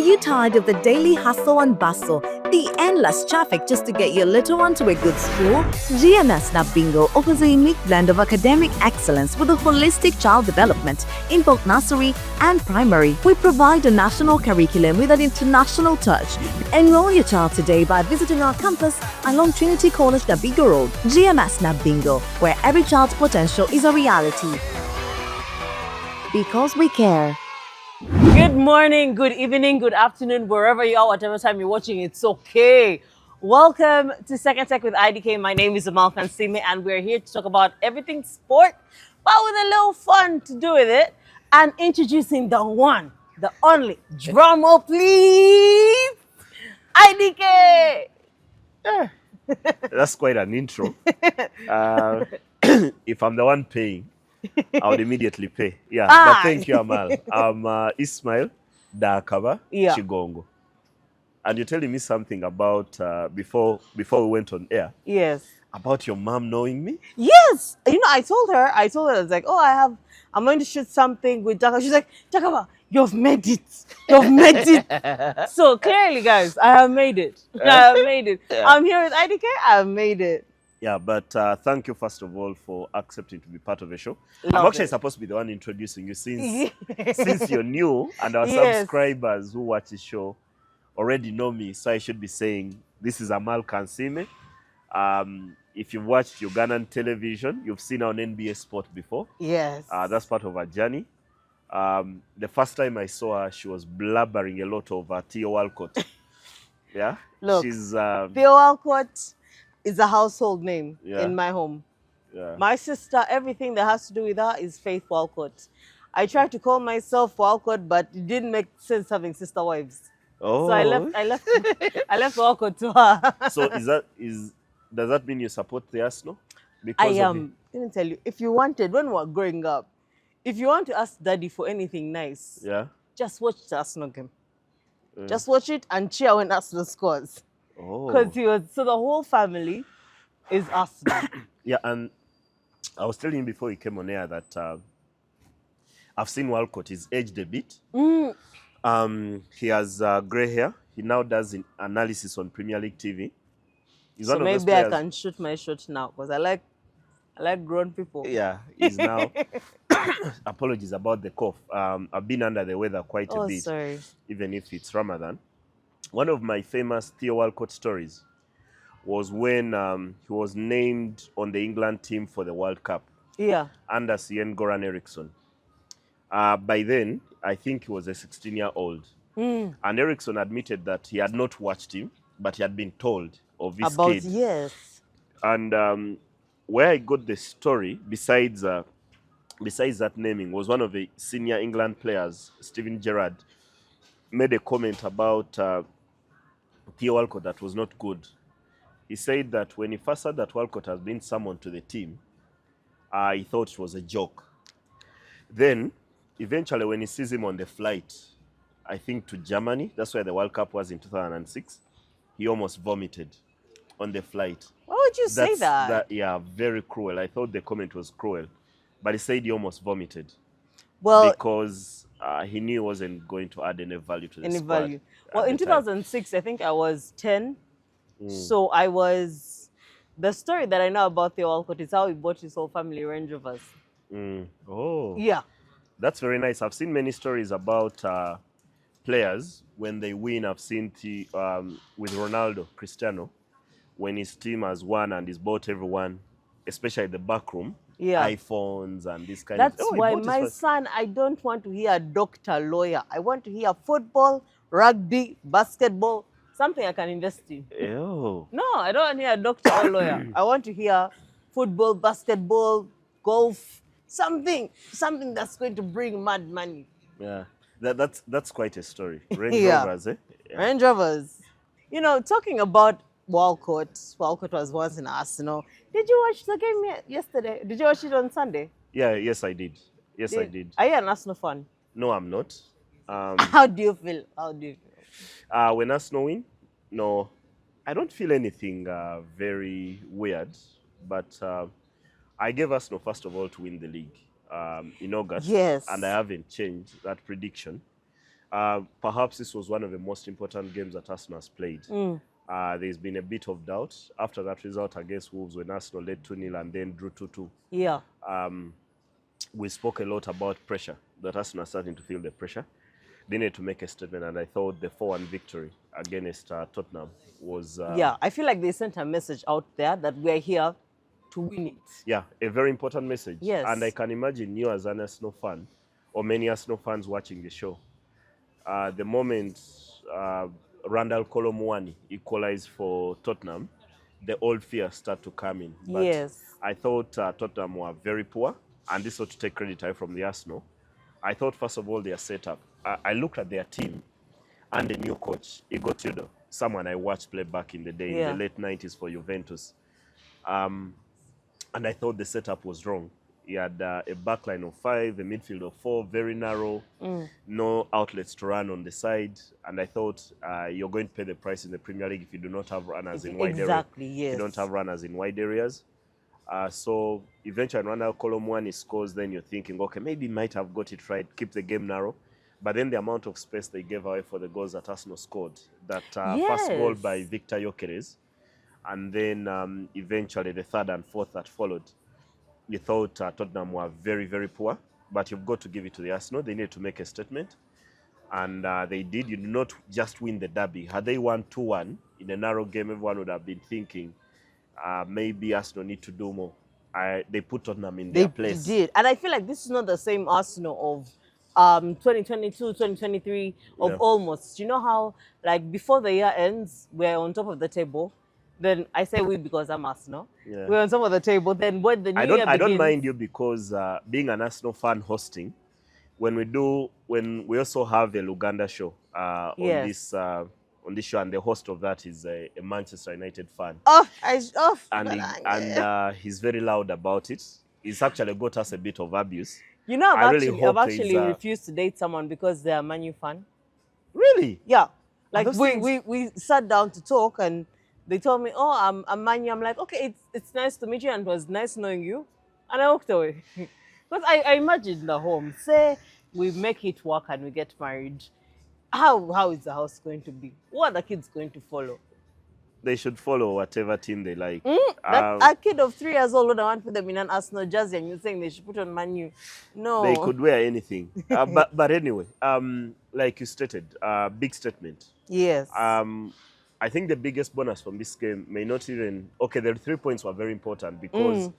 you tired of the daily hustle and bustle, the endless traffic just to get your little one to a good school? GMS Snap Bingo offers a unique blend of academic excellence with a holistic child development in both nursery and primary. We provide a national curriculum with an international touch. Enroll your child today by visiting our campus along Trinity College, Dabigo Road. GMS Snap Bingo, where every child's potential is a reality. Because we care. Good morning, good evening, good afternoon, wherever you are, whatever time you're watching, it's okay. Welcome to Second Take with IDK. My name is Amal Kansiime, and we're here to talk about everything sport, but with a little fun to do with it. And introducing the one, the only, drum roll please, IDK. That's quite an intro. If I'm the one paying, I would immediately pay. Yeah, but thank you, Amal. I'm Ismail Dakaba Chigongo. And you're telling me something about, before we went on air. Yes. About your mom knowing me? Yes. You know, I told her, I was like, oh, I'm going to shoot something with Dakaba. She's like, Dakaba, you've made it. You've made it. So clearly, guys, I have made it. I have made it. Yeah. I'm here with IDK. I have made it. Yeah, but thank you, first of all, for accepting to be part of the show. Love I'm actually it. Supposed to be the one introducing you since you're new, and our subscribers who watch the show already know me. So I should be saying, this is Amal Kansiime. If you've watched Ugandan television, you've seen her on NBA Sport before. Yes. That's part of her journey. The first time I saw her, she was blabbering a lot over Theo Walcott. Yeah? Look, she's Theo Walcott is a household name in my home. Yeah. My sister, everything that has to do with her is Faith Walcott. I tried to call myself Walcott, but it didn't make sense having sister wives. Oh. So I left Walcott to her. So does that mean you support the Arsenal? Because let me tell you, if you wanted, when we were growing up, if you want to ask daddy for anything nice, just watch the Arsenal game. Just watch it and cheer when Arsenal scores. Oh. Because so the whole family is Arsenal. Yeah, and I was telling him before he came on air that I've seen Walcott. He's aged a bit. He has grey hair. He now does analysis on Premier League TV. He's so maybe I can shoot my shot now because I like grown people. Yeah, he's now. Apologies about the cough. I've been under the weather quite a bit. Sorry. Even if it's Ramadan. One of my famous Theo Walcott stories was when he was named on the England team for the World Cup. Yeah. Under Sven Goran Eriksson. By then, I think he was a 16-year-old. And Eriksson admitted that he had not watched him, but he had been told of his kid. Yes. And where I got the story, besides that naming, was one of the senior England players, Steven Gerrard, made a comment about Theo Walcott that was not good. He said that when he first heard that Walcott has been summoned to the team, he thought it was a joke. Then, eventually, when he sees him on the flight, I think to Germany, that's where the World Cup was in 2006, he almost vomited on the flight. Why would you say that? Yeah, very cruel. I thought the comment was cruel. But he said he almost vomited. Well, because he knew he wasn't going to add any value to the squad. Value. Well, in 2006, I think I was 10. So I was... The story that I know about Theo Walcott is how he bought his whole family Range Rovers. Oh. Yeah. That's very nice. I've seen many stories about players when they win. I've seen with Ronaldo, Cristiano, when his team has won and he's bought everyone, especially the back room, iPhones and this kind of... That's why my son, I don't want to hear doctor, lawyer. I want to hear football, rugby, basketball, something I can invest in. Ew. No, I don't want to hear doctor or lawyer. I want to hear football, basketball, golf, something that's going to bring mad money. Yeah, that's quite a story. Range Rovers, eh? Yeah. Range Rovers. You know, talking about Walcott was once in Arsenal. Did you watch the game yesterday? Did you watch it on Sunday? Yeah, yes, I did. I did. Are you an Arsenal fan? No, I'm not. How do you feel? When Arsenal win? No, I don't feel anything very weird. But I gave Arsenal, first of all, to win the league in August. Yes. And I haven't changed that prediction. Perhaps this was one of the most important games that Arsenal has played. There's been a bit of doubt after that result against Wolves when Arsenal led 2-0 and then drew 2-2. Yeah. We spoke a lot about pressure, that Arsenal are starting to feel the pressure. They needed to make a statement, and I thought the 4-1 victory against Tottenham was... Yeah, I feel like they sent a message out there that we're here to win it. Yeah, a very important message. Yes. And I can imagine you as an Arsenal fan, or many Arsenal fans watching the show, the moment Randall Colomwani equalized for Tottenham, the old fears start to come in. But Yes. I thought Tottenham were very poor, and this ought to take credit from the Arsenal. I thought, first of all, their setup. I looked at their team and the new coach, Igor Tudor, someone I watched play back in the day, in the late 90s for Juventus. And I thought the setup was wrong. He had a backline of 5, a midfield of 4, very narrow, no outlets to run on the side. And I thought you're going to pay the price in the Premier League if you do not have runners in wide areas. Exactly, yes. You don't have runners in wide areas. So eventually when Randall Colomwani scores, then you're thinking, okay, maybe he might have got it right, keep the game narrow. But then the amount of space they gave away for the goals that Arsenal scored, that first goal by Victor Gyökeres, and then eventually the third and fourth that followed, you thought Tottenham were very, very poor. But you've got to give it to the Arsenal. They needed to make a statement. And they did. You did not just win the derby. Had they won 2-1 in a narrow game, everyone would have been thinking, maybe Arsenal need to do more. They put Tottenham in their place. They did. And I feel like this is not the same Arsenal of 2022, 2023, of almost. You know how, like, before the year ends, we're on top of the table. Then I say we because I'm Arsenal. Yeah. We're on top of the table. Then when the new year begins... I don't mind you because being an Arsenal fan hosting, when we also have a Uganda show on this show, and the host of that is a Manchester United fan. And he's very loud about it. He's actually got us a bit of abuse. You know, I've actually refused to date someone because they're a Man U fan. Really? Yeah. Like we sat down to talk and they told me, oh, I'm Man U. I'm like, okay, it's nice to meet you and it was nice knowing you. And I walked away. Because I imagined the home. Say we make it work and we get married. How is the house going to be? What are the kids going to follow? They should follow whatever team they like. A kid of 3 years old would want to put them in an Arsenal jersey and you're saying they should put on Man U. No. They could wear anything. But anyway, like you stated, big statement. Yes. I think the biggest bonus from this game may not even... Okay, the 3 points were very important because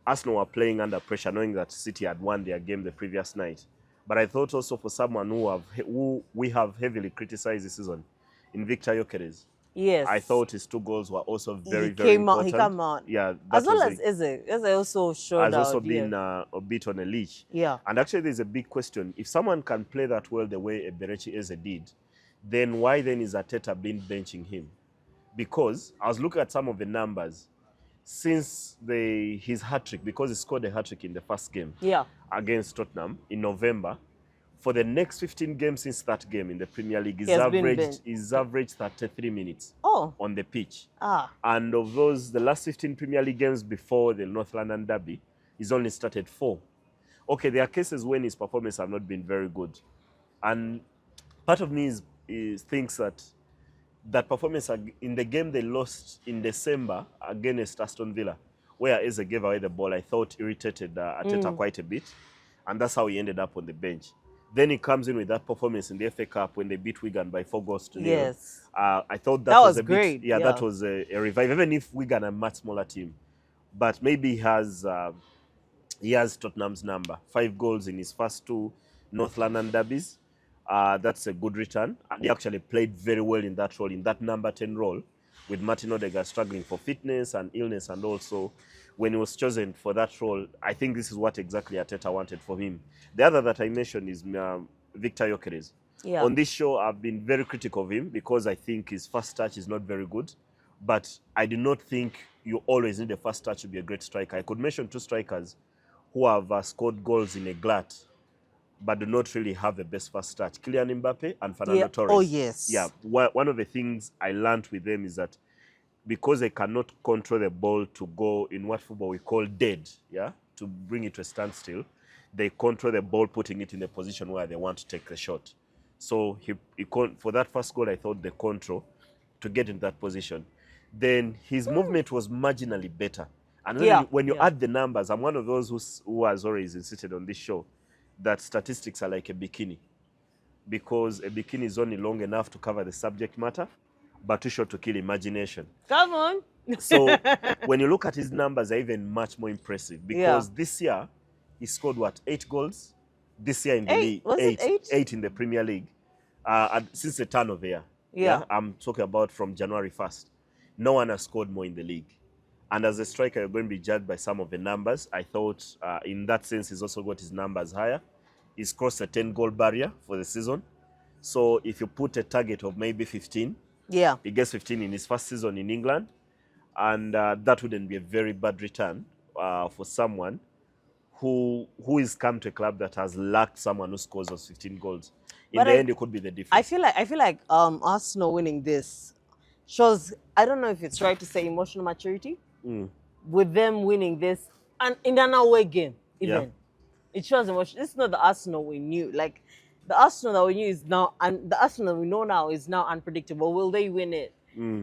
Arsenal were playing under pressure, knowing that City had won their game the previous night. But I thought also for someone who we have heavily criticized this season, in Victor Gyökeres, yes, I thought his 2 goals were also very important. He came out. Yeah, as well as Eze also showed out. Has also been a bit on a leash. Yeah. And actually, there's a big question: if someone can play that well the way Eberechi Eze did, then why then is Arteta been benching him? Because I was looking at some of the numbers since his hat-trick, because he scored a hat-trick in the first game against Tottenham in November. For the next 15 games since that game in the Premier League, he's averaged 33 minutes on the pitch. And of those, the last 15 Premier League games before the North London derby, he's only started 4. Okay, there are cases when his performance have not been very good. And part of me thinks that performance in the game they lost in December against Aston Villa, where Eze gave away the ball, I thought irritated Arteta quite a bit. And that's how he ended up on the bench. Then he comes in with that performance in the FA Cup when they beat Wigan by 4 goals to 0. Yes. I thought that was a great. Bit, that was a revive, even if Wigan are a much smaller team. But maybe he has Tottenham's number. 5 goals in his first 2 North London derbies. That's a good return. And he actually played very well in that role, in that number 10 role, with Martin Odegaard struggling for fitness and illness, and also when he was chosen for that role, I think this is what exactly Arteta wanted for him. The other that I mentioned is Victor Gyökeres. Yeah. On this show, I've been very critical of him because I think his first touch is not very good. But I do not think you always need a first touch to be a great striker. I could mention 2 strikers who have scored goals in a glut, but do not really have the best first touch. Kylian Mbappe and Fernando Torres. Oh, yes. Yeah. One of the things I learned with them is that because they cannot control the ball to go in what football we call dead, to bring it to a standstill, they control the ball, putting it in the position where they want to take the shot. So for that first goal, I thought the control to get in that position. Then his movement was marginally better. And then Yeah, when you yeah. add the numbers, I'm one of those who has always insisted on this show that statistics are like a bikini, because a bikini is only long enough to cover the subject matter, but too short to kill imagination. Come on. So when you look at his numbers, they're even much more impressive, because this year he scored what, 8 goals? This year in the league, Was it eight? 8 in the Premier League, since the turn of the year. Yeah. I'm talking about from January 1st. No one has scored more in the league. And as a striker, you're going to be judged by some of the numbers. I thought in that sense, he's also got his numbers higher. He's crossed a 10-goal barrier for the season. So if you put a target of maybe 15, Yeah. he gets 15 in his first season in England. And that wouldn't be a very bad return for someone who is come to a club that has lacked someone who scores those 15 goals. In the end, it could be the difference. I feel like Arsenal winning this shows, I don't know if it's right to say emotional maturity, with them winning this and in an away game even. Yeah. It shows emotion. This is not the Arsenal we knew. Like the Arsenal that we knew is now, and the Arsenal we know now is now unpredictable. Will they win it?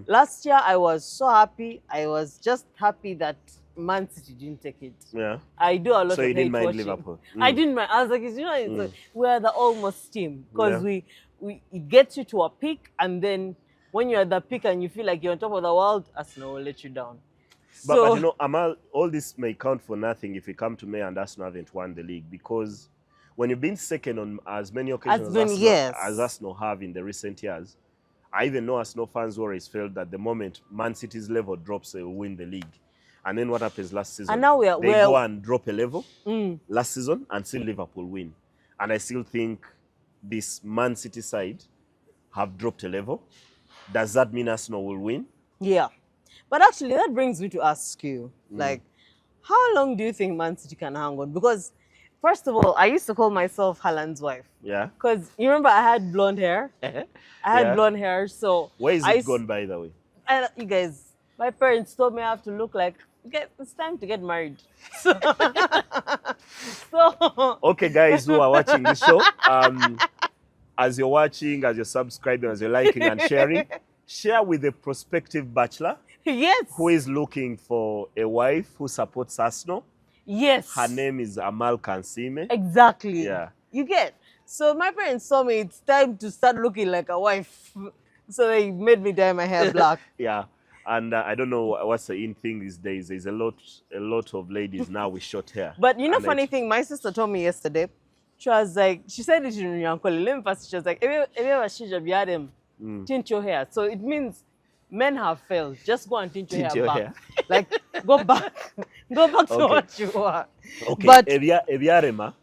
Last year I was so happy. I was just happy that Man City didn't take it. Yeah. I do a lot So of you didn't mind watching. Liverpool? I didn't mind. I was like, it's like, we're the almost team, because it gets you to a peak, and then when you're at the peak and you feel like you're on top of the world, Arsenal will let you down. But you know, Amal, all this may count for nothing if you come to May and Arsenal haven't won the league, because when you've been second on as many occasions as Arsenal have in the recent years, I even know Arsenal fans always felt that the moment Man City's level drops, they will win the league. And then what happens last season? And now they go and drop a level last season and still Liverpool win. And I still think this Man City side have dropped a level. Does that mean Arsenal will win? Yeah. But actually, that brings me to ask you, like, how long do you think Man City can hang on? Because, first of all, I used to call myself Haaland's wife. Yeah. Because you remember I had blonde hair? I had blonde hair, so... Where is it gone, by the way? You guys, my parents told me I have to look like... It's time to get married. So, okay, guys who are watching this show, as you're watching, as you're subscribing, as you're liking and sharing, share with a prospective bachelor who is looking for a wife who supports Arsenal. Yes. Her name is Amal Kansiime. Exactly. Yeah. You get. So my parents told me it's time to start looking like a wife. So they made me dye my hair black. Yeah. And I don't know what's the in thing these days. There's a lot of ladies now with short hair. But you know, funny thing, my sister told me yesterday, she was like, she said it in Uncle Olympus. She was like, if you ever see them, tint your hair. So it means men have failed. Just go and tint your hair back. Like, go back. Go back to what you are. Okay, but Viarema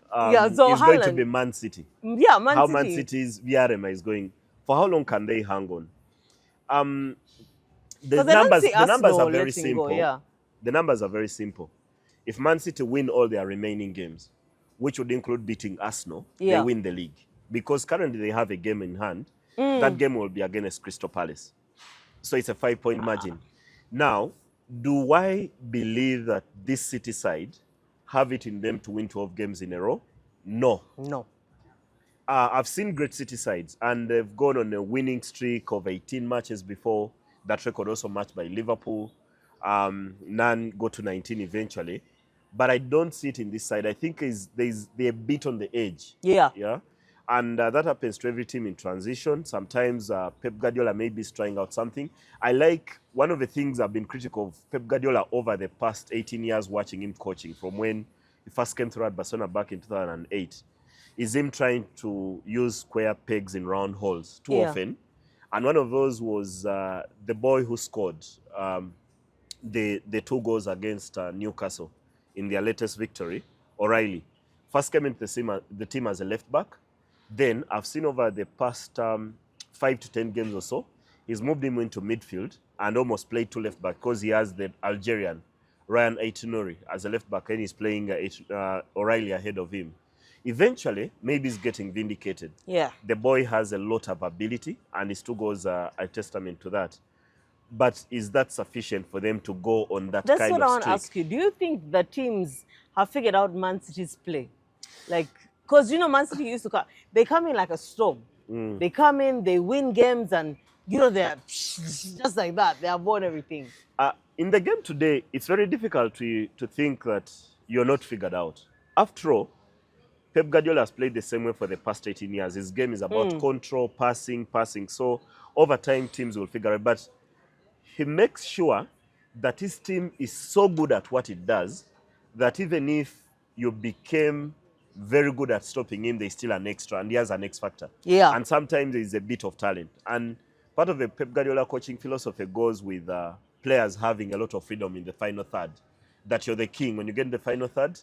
so is going to be Man City. Yeah, Man City. How Man City's Viarema is going. For how long can they hang on? The numbers are very simple. The numbers are very simple. If Man City win all their remaining games, which would include beating Arsenal, they win the league. Because currently they have a game in hand. That game will be against Crystal Palace. So it's a 5-point margin. Now, do I believe that this City side have it in them to win 12 games in a row? No. No. I've seen great City sides, and they've gone on a winning streak of 18 matches before. That record also matched by Liverpool. None go to 19 eventually. But I don't see it in this side. I think they're a bit on the edge. Yeah. Yeah. And that happens to every team in transition. Sometimes Pep Guardiola may be trying out something. I like, one of the things I've been critical of Pep Guardiola over the past 18 years watching him coaching, from when he first came through at Barcelona back in 2008, is him trying to use square pegs in round holes too often. And one of those was the boy who scored the 2 goals against Newcastle in their latest victory, O'Reilly. First came into the team as a left back. Then I've seen over the past 5 to 10 games or so, he's moved him into midfield and almost played 2 left back, because he has the Algerian Ryan Aït-Nouri as a left back, and he's playing O'Reilly ahead of him. Eventually, maybe he's getting vindicated. Yeah. The boy has a lot of ability, and his 2 goals are a testament to that. But is that sufficient for them to go on that kind of streak? That's what I want to ask you. Do you think the teams have figured out Man City's play? Like, because, you know, Man City used to come, they come in like a storm. They come in, they win games, and they're just like that. They have won everything. In the game today, it's very difficult to think that you're not figured out. After all, Pep Guardiola has played the same way for the past 18 years. His game is about control, passing, passing. So over time, teams will figure it. But he makes sure that his team is so good at what it does that even if you became very good at stopping him, there's still an extra, and he has an X factor. Yeah. And sometimes there's a bit of talent. And part of the Pep Guardiola coaching philosophy goes with players having a lot of freedom in the final third. That you're the king. When you get in the final third,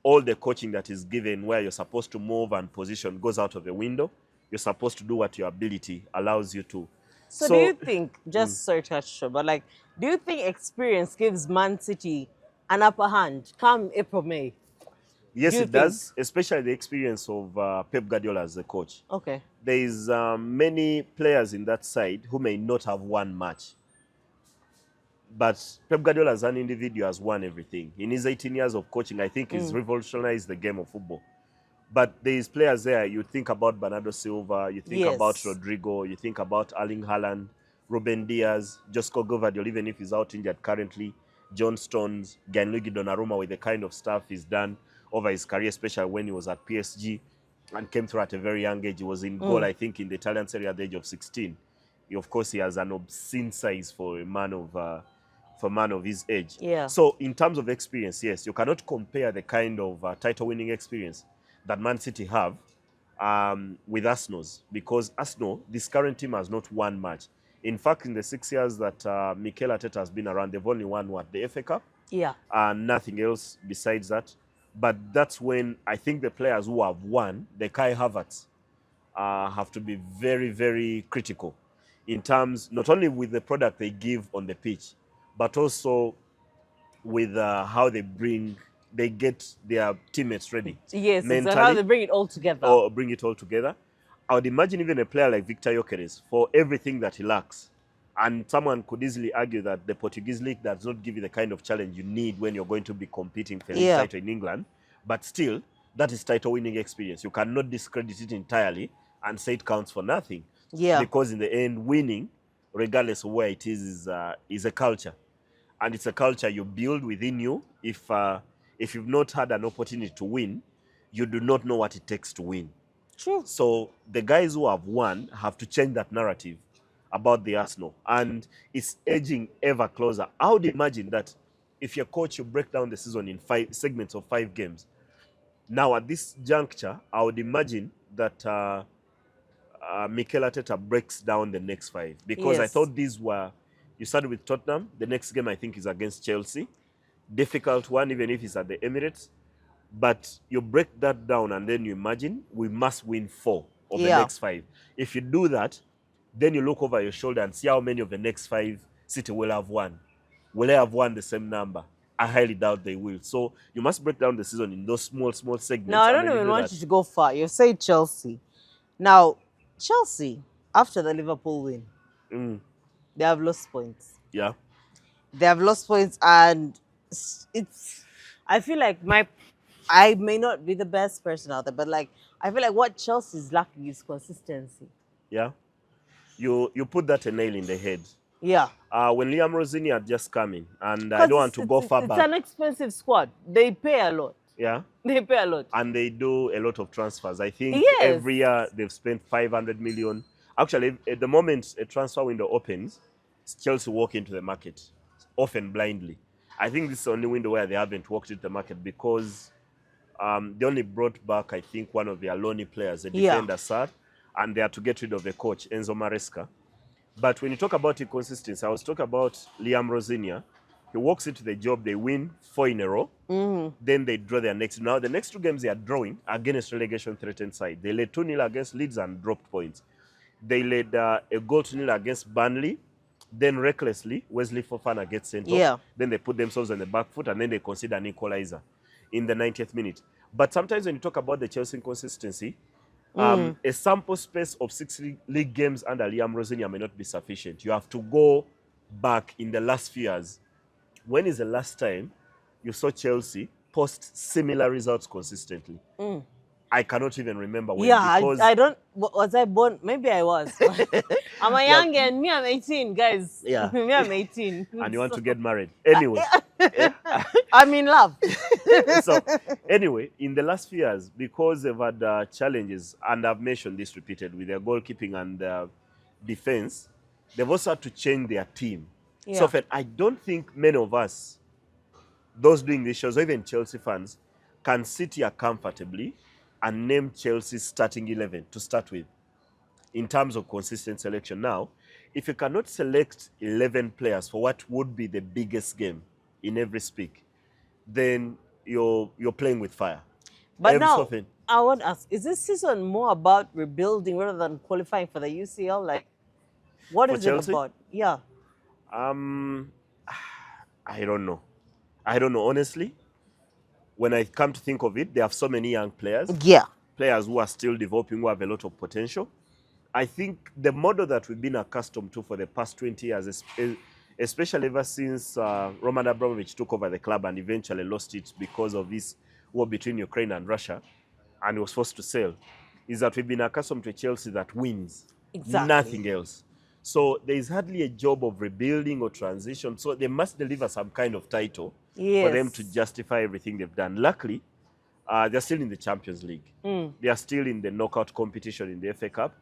all the coaching that is given where you're supposed to move and position goes out of the window. You're supposed to do what your ability allows you to. So, do you think, just sorry to touch you, but like, do you think experience gives Man City an upper hand come April, May? Yes, Do you it does, especially the experience of Pep Guardiola as a coach. Okay. There is many players in that side who may not have won much. But Pep Guardiola as an individual has won everything. In his 18 years of coaching, I think he's revolutionized the game of football. But there's players there, you think about Bernardo Silva, you think about Rodrigo, you think about Erling Haaland, Ruben Diaz, Josko Gvardiol, even if he's out injured currently, John Stones, Gianluigi Donnarumma, with the kind of stuff he's done over his career, especially when he was at PSG and came through at a very young age. He was in goal, I think, in the Italian Serie A at the age of 16. Of course, he has an obscene size for a man of his age. Yeah. So in terms of experience, yes, you cannot compare the kind of title-winning experience that Man City have with Arsenal's, because Arsenal, this current team, has not won much. In fact, in the 6 years that Mikel Arteta has been around, they've only won what? The FA Cup? Yeah. And nothing else besides that. But that's when I think the players who have won, the Kai Havertz, have to be very, very critical in terms, not only with the product they give on the pitch, but also with how they get their teammates ready. Yes, mentally, it's how they bring it all together. or bring it all together. I would imagine even a player like Victor Gyökeres, for everything that he lacks, and someone could easily argue that the Portuguese league does not give you the kind of challenge you need when you're going to be competing for a title in England, but still, that is title-winning experience. You cannot discredit it entirely and say it counts for nothing. Yeah. Because in the end, winning, regardless of where it is a culture. And it's a culture you build within you. If you've not had an opportunity to win, you do not know what it takes to win. True. So the guys who have won have to change that narrative about the Arsenal. And it's edging ever closer. I would imagine that if you're coach, you break down the season in 5 segments of 5 games. Now, at this juncture, I would imagine that Mikel Arteta breaks down the next 5. Because I thought these were, you started with Tottenham. The next game, I think, is against Chelsea. Difficult one, even if it's at the Emirates. But you break that down and then you imagine we must win 4 of the next 5. If you do that, then you look over your shoulder and see how many of the next 5 City will have won. Will they have won the same number? I highly doubt they will. So you must break down the season in those small segments. Now, I don't even want you to go far. You've said Chelsea. Now, Chelsea, after the Liverpool win, they have lost points. Yeah. They have lost points, and I feel like I may not be the best person out there, but like, I feel like what Chelsea is lacking is consistency. Yeah. You put that a nail in the head. Yeah. When Liam Rosini had just come in, and I don't want to go far back. It's an expensive squad. They pay a lot. Yeah. They pay a lot. And they do a lot of transfers. I think every year they've spent 500 million. Actually, at the moment a transfer window opens, Chelsea walk into the market, often blindly. I think this is the only window where they haven't walked into the market because they only brought back, I think, one of their loanee players, a defender, Sar, and they had to get rid of the coach, Enzo Maresca. But when you talk about inconsistency, I was talking about Liam Rosinia. He walks into the job, they win 4 in a row, then they draw their next. Now, the next 2 games they are drawing against relegation-threatened side. They led 2-0 against Leeds and dropped points. They led a goal to 0 against Burnley. Then recklessly, Wesley Fofana gets sent off. Then they put themselves on the back foot and then they concede an equalizer in the 90th minute. But sometimes when you talk about the Chelsea inconsistency, a sample space of 6 league games under Liam Rosinia may not be sufficient. You have to go back in the last few years. When is the last time you saw Chelsea post similar results consistently? I cannot even remember when, Yeah, because I don't. Was I born? Maybe I was. I'm a yeah, young and me, I'm 18, guys. yeah, Me, I'm 18. and you want So, to get married anyway. Yeah. I'm in love. So anyway, in the last few years, because they've had challenges, and I've mentioned this repeated with their goalkeeping and defense, they've also had to change their team. So Yeah. often, I don't think many of us, those doing these shows, or even Chelsea fans, can sit here comfortably and name Chelsea's starting 11 to start with in terms of consistent selection. Now, if you cannot select 11 players for what would be the biggest game in every speak, then you're playing with fire. But Every so now, often. I want to ask, is this season more about rebuilding rather than qualifying for the UCL? Like, what For is it Chelsea, about? Yeah. um, I don't know. I don't know. Honestly, when I come to think of it, they have so many young players, Yeah. players who are still developing, who have a lot of potential. I think the model that we've been accustomed to for the past 20 years, especially ever since Roman Abramovich took over the club and eventually lost it because of this war between Ukraine and Russia, and was forced to sell, is that we've been accustomed to a Chelsea that wins, Exactly. nothing else. So there is hardly a job of rebuilding or transition. So they must deliver some kind of title for them to Yes. justify everything they've done. Luckily, they're still in the Champions League. They are still in the knockout competition in the FA Cup.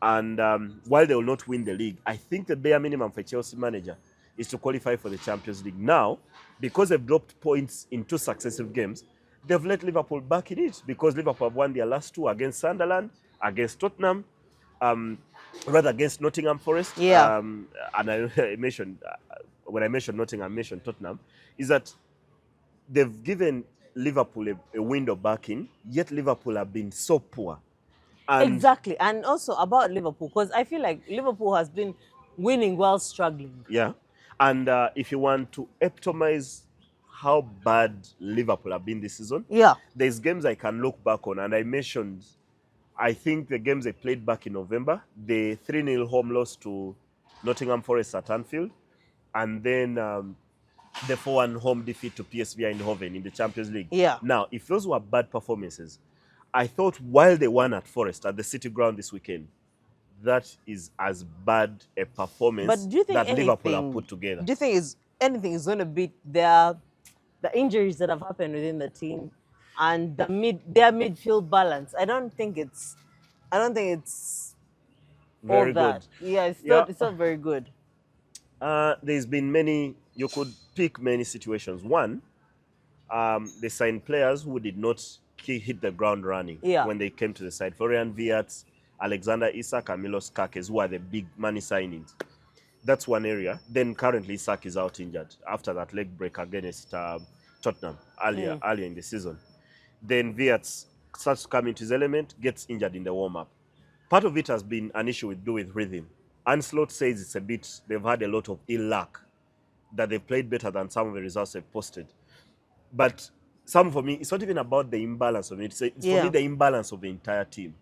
And while they will not win the league, I think the bare minimum for a Chelsea manager is to qualify for the Champions League. Now, because they've dropped points in 2 successive games, they've let Liverpool back in it, because Liverpool have won their last 2 against Sunderland, against Tottenham, um, rather against Nottingham Forest. Yeah. And I mentioned, when I mentioned Nottingham, I mentioned Tottenham, is that they've given Liverpool a window back in, yet Liverpool have been so poor. And Exactly. And also about Liverpool, because I feel like Liverpool has been winning while struggling. yeah, and if you want to epitomize how bad Liverpool have been this season, Yeah. there's games I can look back on, and I mentioned, I think the games they played back in November, the 3-0 home loss to Nottingham Forest at Anfield, and then the 4-1 home defeat to PSV Eindhoven in the Champions League. Yeah. Now, if those were bad performances, I thought while they won at Forest at the City Ground this weekend, that is as bad a performance But do you think that Liverpool have anything? put together. Do you think is anything is going to beat the injuries that have happened within the team and their midfield balance? I don't think it's all Very good. that. Yeah, Yeah, it's not very good. there's been many, you could pick many situations. One, they signed players who did not hit the ground running Yeah. when they came to the side. Florian Wirtz, Alexander Isak, and Milos Kakes, who are the big money signings. That's one area. Then currently Isak is out injured after that leg break against Tottenham earlier in the season. Then Wirtz starts to come into his element, gets injured in the warm-up. Part of it has been an issue with rhythm. Anslot says it's a bit, they've had a lot of ill luck, that they've played better than some of the results they've posted. But for me, it's not even about the imbalance of it. It's for me the imbalance of the entire team.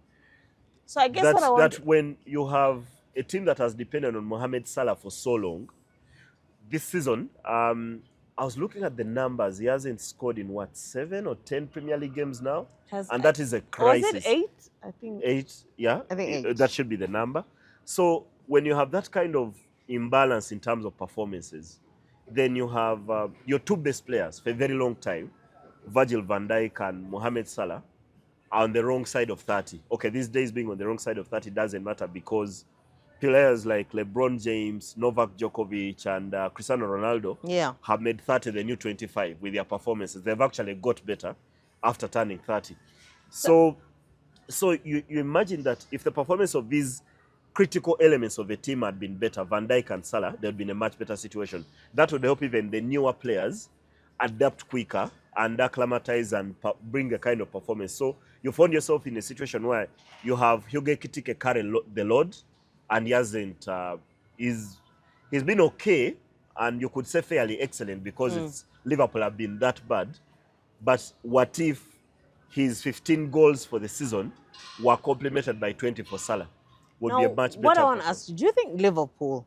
So I guess what I want. That when you have a team that has depended on Mohamed Salah for so long, this season, I was looking at the numbers. He hasn't scored in 7 or 10 Premier League games now, and that is a crisis. Was it 8? I think 8, yeah. I think 8. That should be the number. So when you have that kind of imbalance in terms of performances, then you have your 2 best players for a very long time, Virgil van Dijk and Mohamed Salah, are on the wrong side of 30. Okay, these days being on the wrong side of 30 doesn't matter, because players like LeBron James, Novak Djokovic, and Cristiano Ronaldo have made 30 the new 25 with their performances. They've actually got better after turning 30. So you imagine that if the performance of these critical elements of a team had been better, Van Dijk and Salah, there would be in a much better situation. That would help even the newer players adapt quicker and acclimatize and bring a kind of performance. So you found yourself in a situation where you have Hugo Ekitike carry the load, and he hasn't. He's been okay, and you could say fairly excellent, because Liverpool have been that bad. But what if his 15 goals for the season were complemented by 20 for Salah? Would be a much better. What I want to ask you, do you think Liverpool,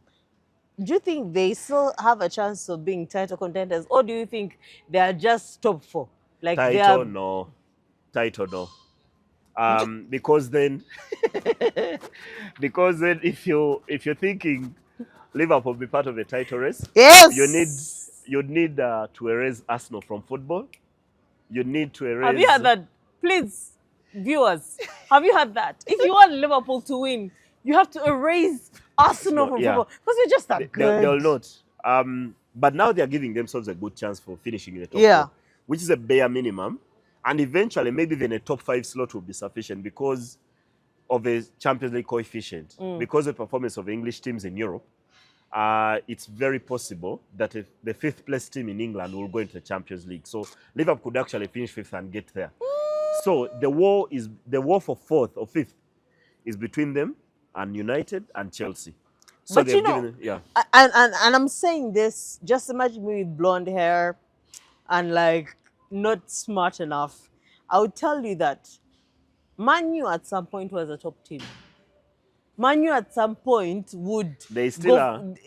do you think they still have a chance of being title contenders, or do you think they are just top 4? Like title, no. Title, no. Because then, because then, if you're thinking Liverpool be part of the title race, Yes. you'd need to erase Arsenal from football. You need to Have you erase. heard that? Please, viewers, have you heard that? If you want Liverpool to win, you have to erase Arsenal Arsenal, from yeah, football because we're just that they'll good. not. But now they're giving themselves a good chance for finishing in the top Yeah. four, which is a bare minimum. And eventually, maybe then a top 5 slot will be sufficient because of a Champions League coefficient, because of the performance of English teams in Europe. It's very possible that if the 5th place team in England will go into the Champions League. So Liverpool could actually finish 5th and get there. So the war for 4th or 5th is between them and United and Chelsea. So But you know, and I'm saying this, just imagine me with blonde hair and like not smart enough. I would tell you that Man U at some point was a top team. Man U at some point would They still go.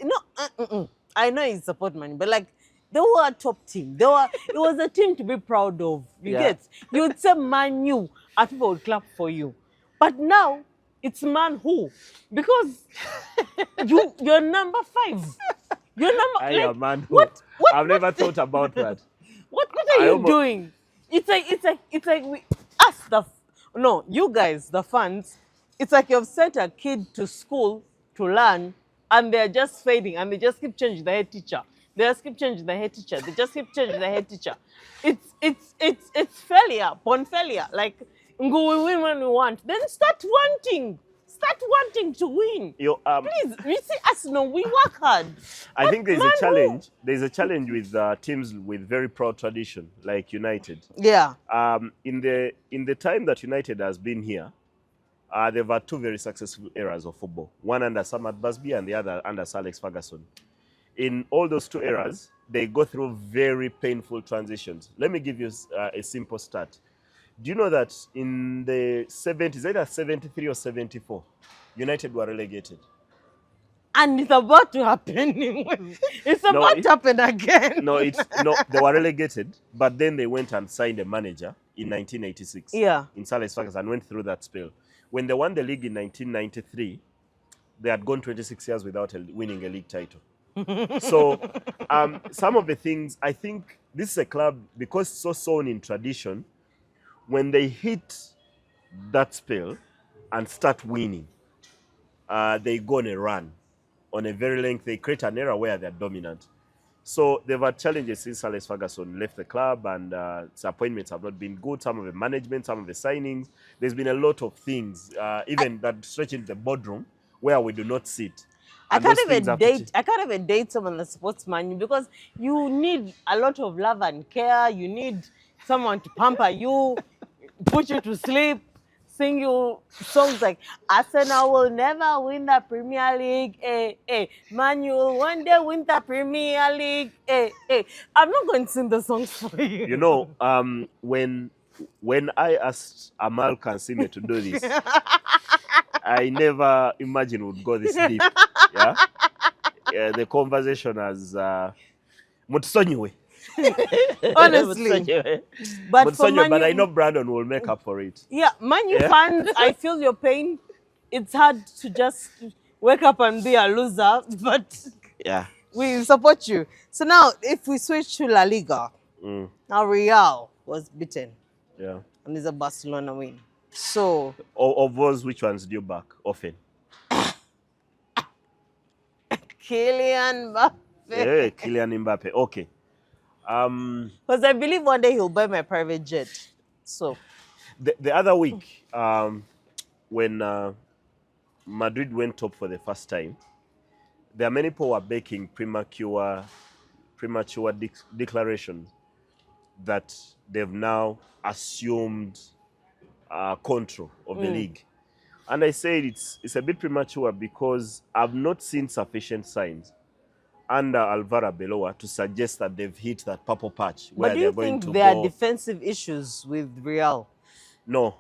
are. I know you support Man U, but like they were a top team. They were. It was a team to be proud of. You Yeah. get. You would say Man U, and people would clap for you. But now it's Man who, because you're number 5. You're number. I like, am man who. What? I've never thought about that. What are I you almost- doing? It's like we us no, you guys, the fans, it's like you've sent a kid to school to learn and they're just fading and they just keep changing the head teacher. They just keep changing the head teacher. They just keep changing the head teacher. It's failure, upon failure. Like we win when we want. Then start wanting. Start wanting to win. Please, you see us, no, we work hard. I But think there's Man a U- challenge. There's a challenge with teams with very proud tradition, like United. Yeah. In the time that United has been here, they've had 2 very successful eras of football. One under Sam Busby and the other under Sir Alex Ferguson. In all those 2 eras, they go through very painful transitions. Let me give you a simple stat. Do you know that in the 70s, either 73 or 74, United were relegated? And it's about to happen. It's about to happen again. No, they were relegated, but then they went and signed a manager in 1986. Yeah. In Sir Alex Ferguson, and went through that spell. When they won the league in 1993, they had gone 26 years without winning a league title. So some of the things, I think this is a club, because it's so sown in tradition, when they hit that spell and start winning, they go on a run. On a very length, they create an era where they're dominant. So they've had challenges since Alex Ferguson left the club, and his appointments have not been good. Some of the management, some of the signings. There's been a lot of things, even that stretch into the boardroom, where we do not sit. I And can't those things even have to date. I can't even date someone that supports Man U because you need a lot of love and care. You need someone to pamper you, put you to sleep, sing you songs like Arsenal will never win the Premier League. Man U will one day win the Premier League. I'm not going to sing the songs for you. You know, when I asked Amal Kansiime to do this, I never imagined it would go this deep. Yeah, the conversation has Mutsonyiwe. Honestly. But for Man But I U, know Brandon will make up for it. yeah, Man U fans, I feel your pain. It's hard to just wake up and be a loser, but Yeah. we support you. So now, if we switch to La Liga, now Real was beaten Yeah. and it's a Barcelona win. So, Of those, which ones do you back often? Kylian Mbappe. Yeah, Kylian Mbappe. Okay. Because I believe one day he'll buy my private jet. So, The other week, when Madrid went top for the first time, there are many people who are making premature declarations that they've now assumed control of the league. And I said it's a bit premature because I've not seen sufficient signs under Alvaro Beloa to suggest that they've hit that purple patch where but do they're you going to think there go. are defensive issues with Real? No,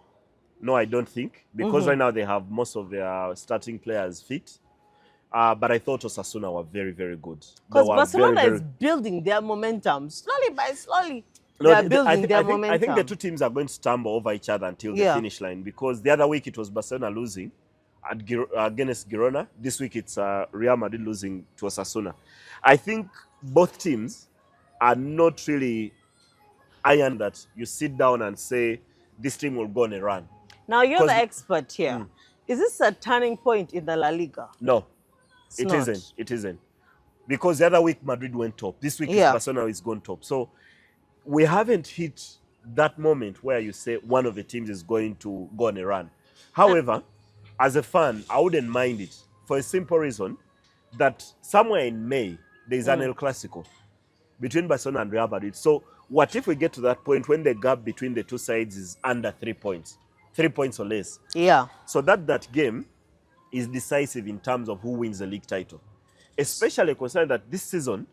I don't think, because right now they have most of their starting players fit. But I thought Osasuna were very, very good. They Because were Barcelona very, is building their momentum slowly by slowly. They are building their I momentum. think the two teams are going to stumble over each other until the Yeah. finish line, because the other week it was Barcelona losing against Girona. This week it's Real Madrid losing to Osasuna. I think both teams are not really iron that you sit down and say this team will go on a run. Now you're the 'Cause- expert here. Is this a turning point in the La Liga? No, It's it not. not It isn't. Because the other week Madrid went top. This week Yeah. Barcelona is gone top. So we haven't hit that moment where you say one of the teams is going to go on a run. However, as a fan, I wouldn't mind it for a simple reason that somewhere in May there's an El Clasico between Barcelona and Real Madrid. So what if we get to that point when the gap between the two sides is under 3 points, 3 points or less? Yeah. So that game is decisive in terms of who wins the league title. Especially considering that this season,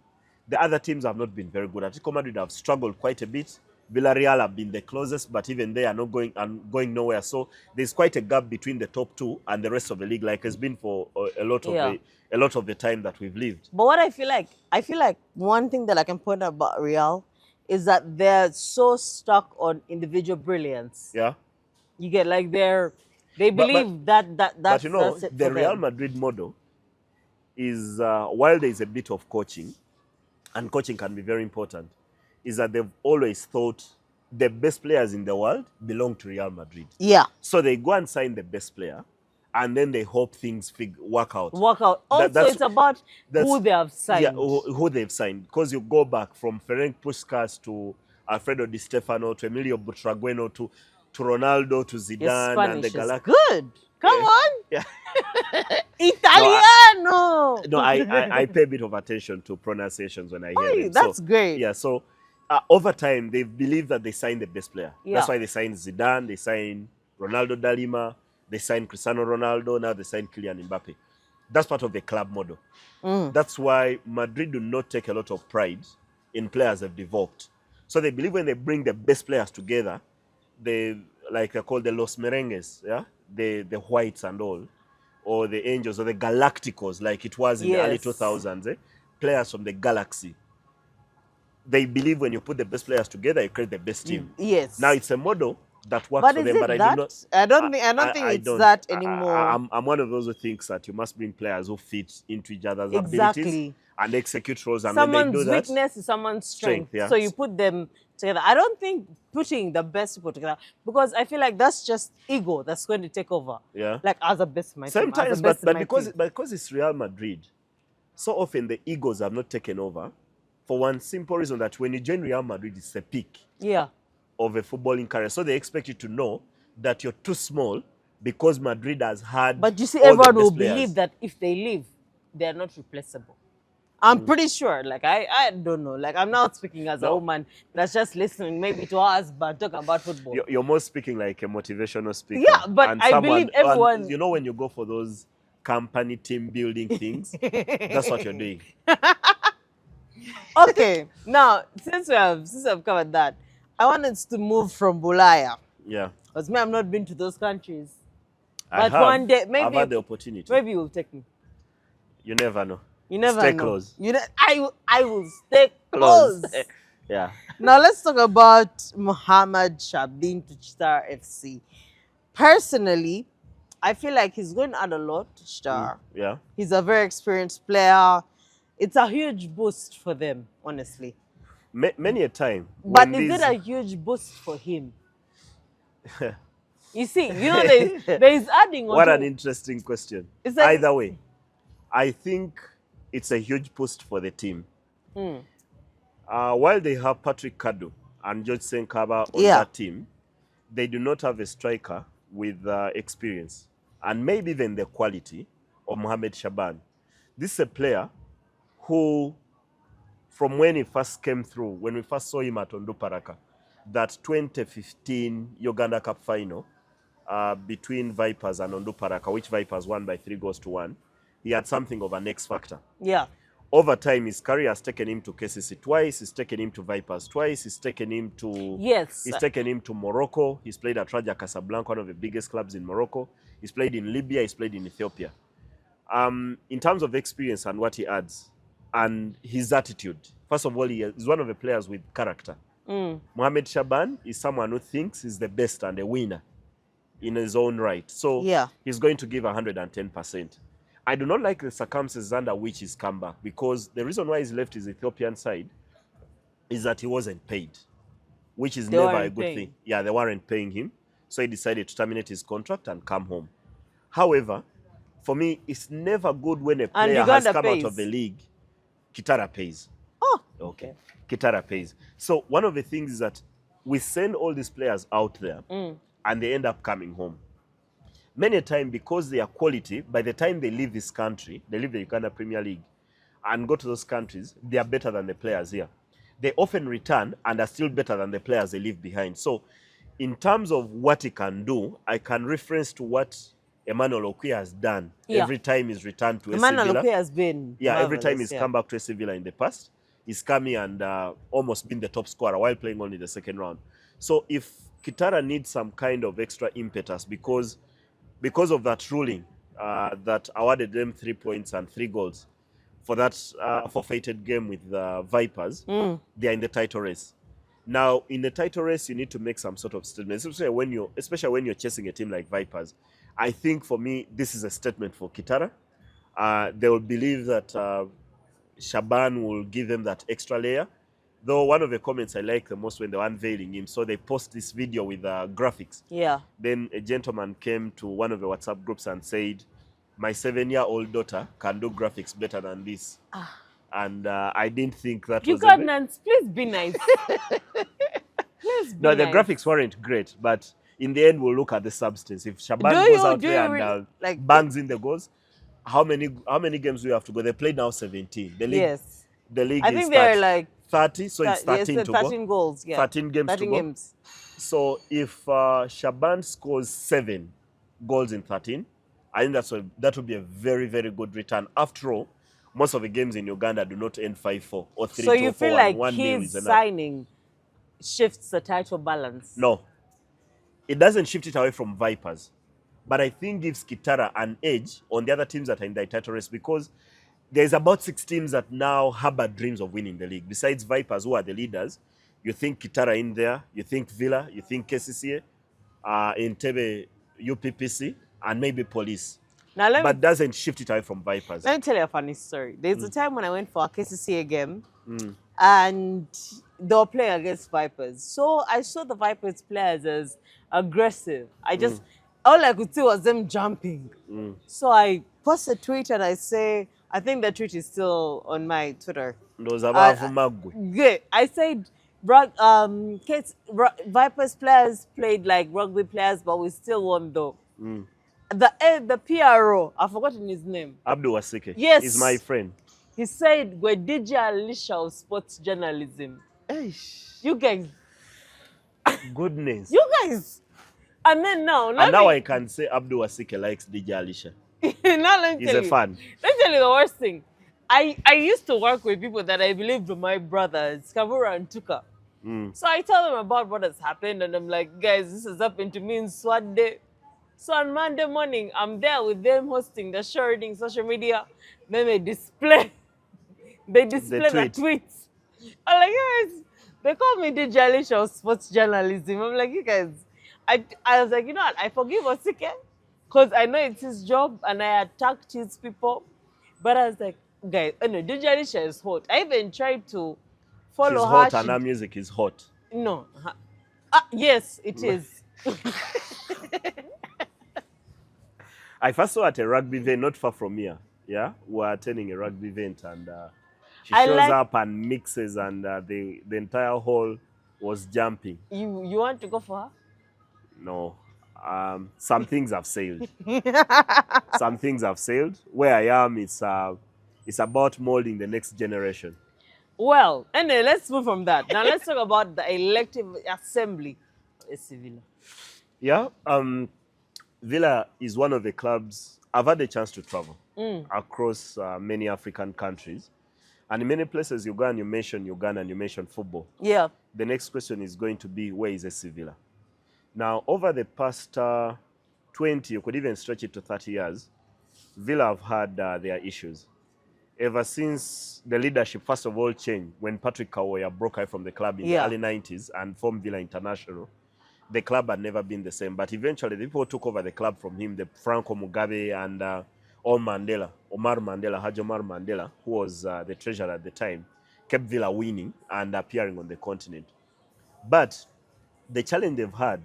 the other teams have not been very good. Atletico Madrid have struggled quite a bit. Villarreal have been the closest, but even they are not going nowhere. So there's quite a gap between the top two and the rest of the league, like it's been for a lot of the time that we've lived. But what I feel like one thing that I can point out about Real is that they're so stuck on individual brilliance. Yeah. You get like they believe but that's you know, that's it the for Real them. Madrid model is while there is a bit of coaching, and coaching can be very important, is that they've always thought the best players in the world belong to Real Madrid. Yeah. So they go and sign the best player, and then they hope things work out. Work out. Also, that's- it's about who they have signed. Yeah, who they've signed. Because you go back from Ferenc Puskas to Alfredo Di Stefano to Emilio Butragueno to Ronaldo to Your Zidane Spanish and the is Galacticos. good. Come on. Yeah. Italiano. No, I pay a bit of attention to pronunciations when I hear Hey, them. that's great. Yeah, so over time, they believe that they signed the best player. Yeah. That's why they signed Zidane, they signed Ronaldo Dalima, they signed Cristiano Ronaldo, now they signed Kylian Mbappe. That's part of the club model. That's why Madrid do not take a lot of pride in players they've developed. So they believe when they bring the best players together, they call the Los Merengues, yeah, the whites and all, or the angels or the Galacticos, like it was in the early Yes. 2000s, players from the galaxy. They believe when you put the best players together, you create the best team. Yes. Now it's a model that works But for is them, it but I that? do not. I don't think I it's don't. that anymore. I'm one of those who thinks that you must bring players who fit into each other's Exactly. abilities and execute roles, and when they Someone's do that, weakness is someone's strength. yeah. So you put them together. I don't think putting the best people together, because I feel like that's just ego that's going to take over. Yeah. Like as a best in my team. sometimes, as a best in but my because team. because it's Real Madrid, so often the egos have not taken over, for one simple reason that when you join Real Madrid, it's a peak Yeah. of a footballing career. So they expect you to know that you're too small because Madrid has had. But you see, all the everyone will best players. believe that if they leave, they're not replaceable. I'm pretty sure. Like I don't know. Like I'm not speaking as a woman that's just listening maybe to her husband talk about football. You're more speaking like a motivational speaker. Yeah, but and I believe everyone- and you know, when you go for those company team building things, that's what you're doing. Okay, now since I've covered that, I wanted to move from Bulaya. Yeah. Because me, I've not been to those countries. I But have. one day, I've maybe had the opportunity. maybe you'll take me. You never know. You never Stay know. close. I will stay close. Yeah. Now let's talk about Mohamed Shaban Kitara FC. Personally, I feel like he's going to add a lot to Star. Yeah. He's a very experienced player. It's a huge boost for them, honestly. Many a time. But when is these- it a huge boost for him? You see, you know, there is adding on. What to- an interesting question. It's like- Either way, I think it's a huge boost for the team. While they have Patrick Kadu and George Senkaba on Yeah. that team, they do not have a striker with experience and maybe even the quality of Mohamed Shaban. This is a player who, from when he first came through, when we first saw him at Onduparaka, that 2015 Uganda Cup final between Vipers and Onduparaka, which Vipers won by 3-1, he had something of an X factor. Yeah. Over time, his career has taken him to KCC twice. He's taken him to Vipers twice. He's taken him to Yes. He's taken him to Morocco. He's played at Raja Casablanca, one of the biggest clubs in Morocco. He's played in Libya. He's played in Ethiopia. In terms of experience and what he adds, and his attitude. First of all, he is one of the players with character. Mohamed Shaban is someone who thinks he's the best and a winner in his own right. So Yeah. he's going to give 110%. I do not like the circumstances under which he's come back, because the reason why he's left his Ethiopian side is that he wasn't paid, which is They never a weren't good paying. thing. Yeah, they weren't paying him. So he decided to terminate his contract and come home. However, for me, it's never good when a And player has Uganda come out of pays. the league. Kitara pays. Oh, Okay. Kitara pays. So one of the things is that we send all these players out there and they end up coming home. Many a time, because they are quality, by the time they leave this country, they leave the Uganda Premier League and go to those countries, they are better than the players here. They often return and are still better than the players they leave behind. So in terms of what he can do, I can reference to what Emmanuel Okwi has done Yeah. every time he's returned to AC Emmanuel Villa. Okwi has been Every time marvelous, he's come back to AC Villa in the past, he's come here and almost been the top scorer while playing only the second round. So if Kitara needs some kind of extra impetus because of that ruling that awarded them 3 points and 3 goals for that forfeited game with the Vipers, they are in the title race. Now, in the title race, you need to make some sort of statement, especially when you're chasing a team like Vipers. I think for me, this is a statement for Kitara. They will believe that Shaban will give them that extra layer. Though one of the comments I like the most when they were unveiling him, so they post this video with graphics. Yeah. Then a gentleman came to one of the WhatsApp groups and said, my 7-year-old daughter can do graphics better than this. And I didn't think that was... Ugandans, please be nice. Please be No, the nice. graphics weren't great, but in the end, we'll look at the substance. If Shaban Do goes you- out do there you and really- like- bangs in the goals, how many games do we have to go? They played now 17. The league, Yes. the league I is think they're like 30, so it's 13 to 13 go. goals. Yeah. 13 games 13 to go. games. So if Shaban scores 7 goals in 13, I think that would be a very, very good return. After all, most of the games in Uganda do not end 5-4 or 3-2 So you feel like 1-1 nil his is enough. signing shifts the title balance? No, it doesn't shift it away from Vipers, but I think gives Kitara an edge on the other teams that are in the title race, because there's about 6 teams that now harbor dreams of winning the league. Besides Vipers, who are the leaders, you think Kitara in there, you think Villa, you think KCCA, Entebbe, UPPC, and maybe Police. Now But doesn't shift it away from Vipers. let me tell you a funny story. There's a time when I went for a KCCA game and they were playing against Vipers. So I saw the Vipers players as aggressive. All I could see was them jumping. So I post a tweet and I say, I think the tweet is still on my Twitter. Those abavumagwe. Good. I said, Vipers players played like rugby players, but we still won though. The PRO, I've forgotten his name. Abdul Wasike. Yes. He's my friend. He said, we're DJ Alicia of sports journalism. You guys. Goodness. You guys. And then now. And now I can say Abdul Wasike likes DJ Alicia. Now let me He's tell a you. fan. Let me tell you the worst thing. I used to work with people that I believed were my brothers, Kavura and Tuka. So I tell them about what has happened, and I'm like, guys, this has happened to me in SWAT day. So on Monday morning, I'm there with them hosting the show, reading social media. Then they display the tweets. I'm like, guys, they call me the Jalish of sports journalism. I'm like, you guys, I was like, you know what, I forgive Osike, because I know it's his job and I attacked his people. But I was like, guys, no, DJ Alicia is hot. I even tried to follow She's her. hot and her music is hot. No. Yes, it is. I first saw her at a rugby event not far from here. Yeah, we were attending a rugby event, and she shows up and mixes, and the entire hall was jumping. You want to go for her? No, some things have sailed. Some things have sailed. Where I am, it's about molding the next generation. Well, anyway, let's move from that. Now let's talk about the elective assembly of AC Villa. Yeah, Villa is one of the clubs. I've had the chance to travel across many African countries. And in many places, you go and you mention Uganda and you mention football. Yeah. The next question is going to be, where is AC Villa? Now, over the past 20, you could even stretch it to 30 years, Villa have had their issues. ever since the leadership, first of all, changed when Patrick Kawoya broke out from the club in the early 90s and formed Villa International, the club had never been the same. But eventually, the people who took over the club from him, the Franco Mugabe and Omar Mandela, Haji Omar Mandela, who was the treasurer at the time, kept Villa winning and appearing on the continent. But the challenge they've had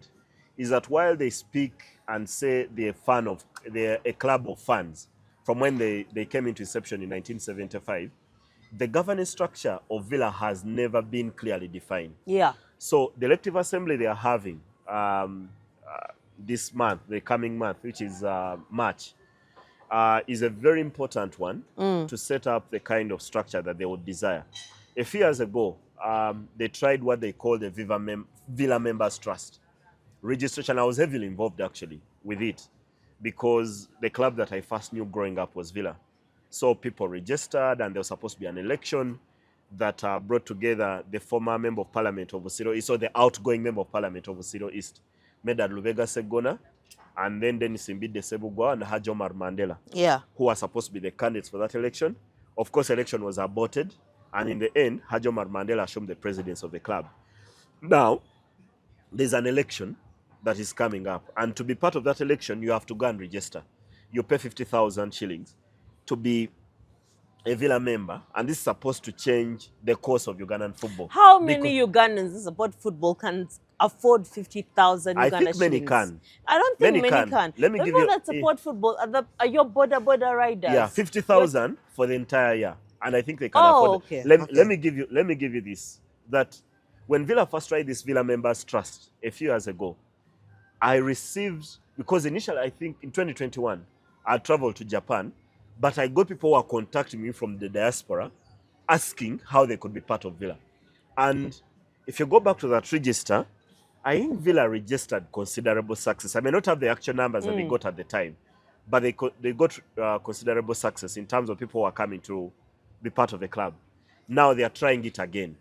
is that while they speak and say they're a club of fans, from when they came into inception in 1975, the governance structure of Villa has never been clearly defined. Yeah. So the elective assembly they are having this month, the coming month, which is March, is a very important one to set up the kind of structure that they would desire. A few years ago, they tried what they call the Villa Members Trust registration. I was heavily involved actually with it because the club that I first knew growing up was Villa. So people registered and there was supposed to be an election that brought together the former member of parliament of Osiro East, or the outgoing member of parliament of Osiro East, Medad Lubega Segona, and then Dennis Mbide Sebugwa and Haji Omar Mandela, who were supposed to be the candidates for that election. Of course, election was aborted, and in the end, Haji Omar Mandela assumed the presidency of the club. Now, there's an election that is coming up, and to be part of that election, you have to go and register. You pay 50,000 shillings to be a Villa member, and this is supposed to change the course of Ugandan football. How many Ugandans that support football can afford 50,000 Uganda I think many shillings? can. I don't think many can. Let me give People you that support football are your border riders. Yeah, 50,000 for the entire year, and I think they can afford. Okay. Let me give you this. That when Villa first tried this Villa Members Trust a few years ago, I received, because initially I think in 2021 I traveled to Japan, but I got people who are contacting me from the diaspora asking how they could be part of Villa. And if you go back to that register, I think Villa registered considerable success. I may not have the actual numbers that they got at the time, but they got considerable success in terms of people who are coming to be part of the club. Now they are trying it again.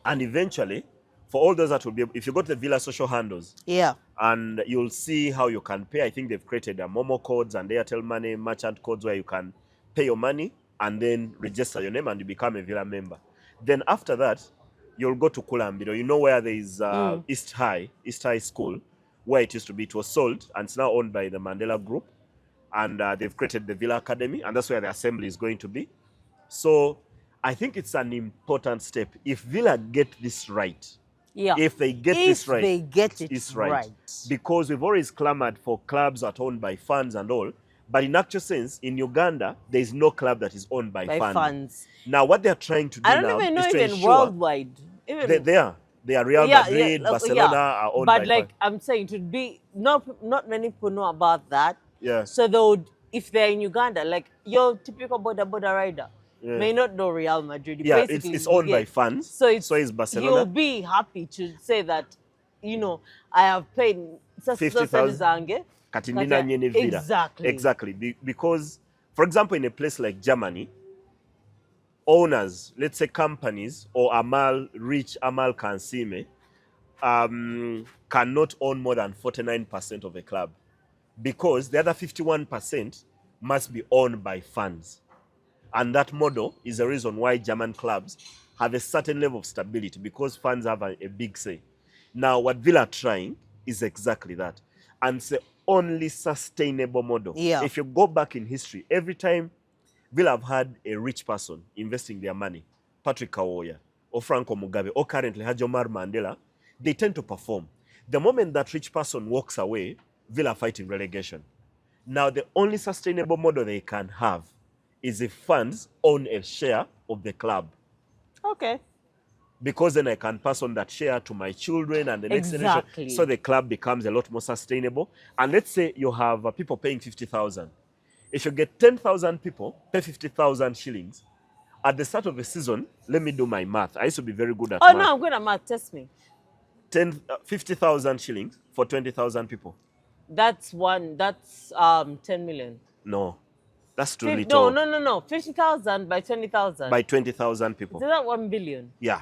And eventually, for all those that will be able, if you go to the Villa social handles, and you'll see how you can pay. I think they've created a Momo codes and Airtel Money merchant codes where you can pay your money and then register your name and you become a Villa member. Then after that, you'll go to Kulambiro. You know where there is East High School, where it used to be. It was sold and it's now owned by the Mandela Group. And they've created the Villa Academy, and that's where the assembly is going to be. So I think it's an important step. If Villa get this right, if they get this right, it right. Because we've always clamored for clubs that are owned by funds and all, but in actual sense, in Uganda, there is no club that is owned by funds. Now, what they're trying to do now is to ensure... I don't even know even worldwide. They are Real Madrid, Barcelona are owned by funds. But like I'm saying, to be not many people know about that. Yeah. So they would, if they're in Uganda, like your typical border rider, may not know Real Madrid. Yeah, it's owned by funds. So it's Barcelona. You'll be happy to say that, I have paid 50,000. Exactly. Because, for example, in a place like Germany, owners, let's say companies, or Amal Kansiime, cannot own more than 49% of a club, because the other 51% must be owned by funds. And that model is the reason why German clubs have a certain level of stability, because funds have a big say. Now, what Villa are trying is exactly that. And it's the only sustainable model. Yeah. If you go back in history, every time Villa have had a rich person investing their money, Patrick Kawoya, or Franco Mugabe, or currently Haji Omar Mandela, they tend to perform. The moment that rich person walks away, Villa are fighting relegation. Now, the only sustainable model they can have is if funds own a share of the club. Okay. Because then I can pass on that share to my children and the next generation. So the club becomes a lot more sustainable. And let's say you have people paying 50,000. If you get 10,000 people, pay 50,000 shillings. At the start of the season, let me do my math. I used to be very good at math. Oh, no, I'm good at math. Test me. 50,000 shillings for 20,000 people. That's 10 million. No. That's too little. No. 50,000 by 20,000. By 20,000 people. Is that 1 billion? Yeah.